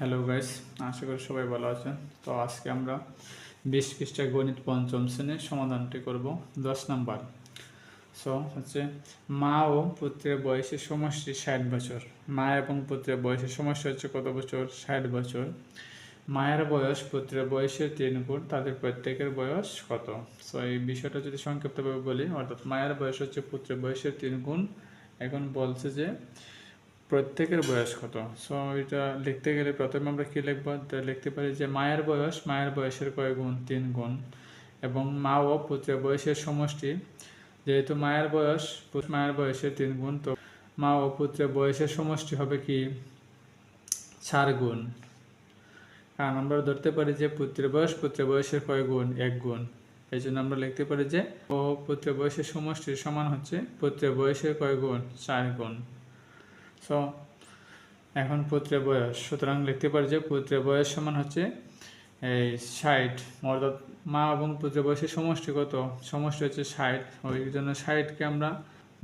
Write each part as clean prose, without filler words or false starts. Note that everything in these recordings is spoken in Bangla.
হ্যালো গাইস, আশা করি সবাই ভালো আছেন। তো আজকে আমরা 20 পৃষ্ঠা গণিত পঞ্চম শ্রেণীর সমাধানটি করব 10 নাম্বার। মা ও পুত্রের বয়সের সমষ্টি 60 বছর। মা এবং পুত্রের বয়সের সমষ্টি হচ্ছে কত বছর? 60 বছর। মায়ের বয়স পুত্রের বয়সের 3 গুণ, তাদের প্রত্যেকের বয়স কত? এই বিষয়টা যদি সংক্ষিপ্তভাবে বলি, অর্থাৎ মায়ের বয়স হচ্ছে পুত্রের বয়সের 3 গুণ। এখন বলছে যে প্রত্যেকের বয়স কত। এটা লিখতে গেলে প্রথমে আমরা কী লিখব? লিখতে পারি যে মায়ের বয়সের কয় গুণ? 3 গুণ। এবং মা ও পুত্রের বয়সের সমষ্টি, যেহেতু মায়ের বয়সের 3 গুণ, তো মা ও পুত্রের বয়সের সমষ্টি হবে কি? 4 গুণ। কারণ আমরা ধরতে পারি যে পুত্রের বয়সের কয় গুণ? 1 গুণ। এই জন্য আমরা লিখতে পারি যে ও পুত্রের বয়সের সমষ্টির সমান হচ্ছে পুত্রের বয়সের কয় গুণ? 4 গুণ। এখন পুত্রের বয়স, সুতরাং লিখতে পারি যে পুত্রের বয়স সমান হচ্ছে এই 60, অর্থাৎ মা এবং পুত্রের বয়সের সমষ্টি কত? সমষ্টি হচ্ছে 60। ওই জন্য 60কে আমরা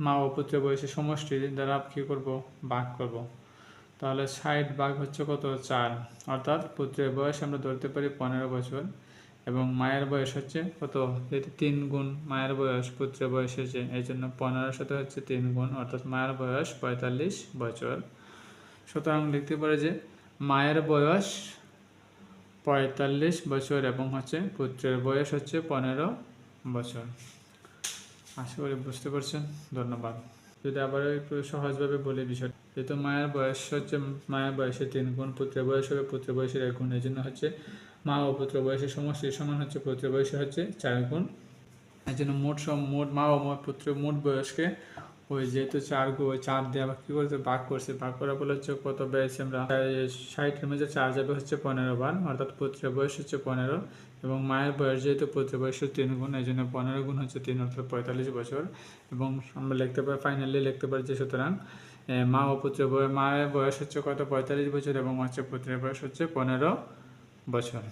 মা ও পুত্রের বয়সের সমষ্টি দ্বারা কী করব? ভাগ করব। তাহলে 60 ভাগ হচ্ছে কত? 4। অর্থাৎ পুত্রের বয়স আমরা ধরতে পারি 15 বছর এবং মায়ের বয়স হচ্ছে কত? যেহেতু 3 গুণ মায়ের বয়স পুত্রের বয়স হয়েছে, এই জন্য 15-এর সাথে হচ্ছে 3 গুণ, অর্থাৎ মায়ের বয়স 45 বছর। সুতরাং লিখতে পারে যে মায়ের বয়স 45 বছর এবং পুত্রের বয়স 15 বছর। আশা করি বুঝতে পারছেন। ধন্যবাদ। যদি আবার একটু সহজভাবে বলি বিষয়টা, যেহেতু মায়ের বয়সের 3 গুণ, পুত্রের বয়স হবে পুত্রের বয়সের 1 গুণ, এই জন্য মা ও পুত্র বয়সের সমষ্টি সমান পুত্রের বয়সের 4 গুণ। এই জন্য মোট মা ও পুত্রের মোট বয়সকে যেহেতু 4 দিয়ে আবার কী করছে? ভাগ করছে। ভাগ করার ফলে কত পেয়েছি আমরা? 60-এর মধ্যে 4 যাবে 15 বার, অর্থাৎ পুত্রের বয়স 15 এবং মায়ের বয়স যেহেতু পুত্রের বয়সের 3 গুণ, এই জন্য 15 গুণ 3, অর্থাৎ 45 বছর। এবং আমরা ফাইনালি লিখতে পারি যে সুতরাং মা ও মায়ের বয়স কত? 45 বছর এবং পুত্রের বয়স 15 বছর।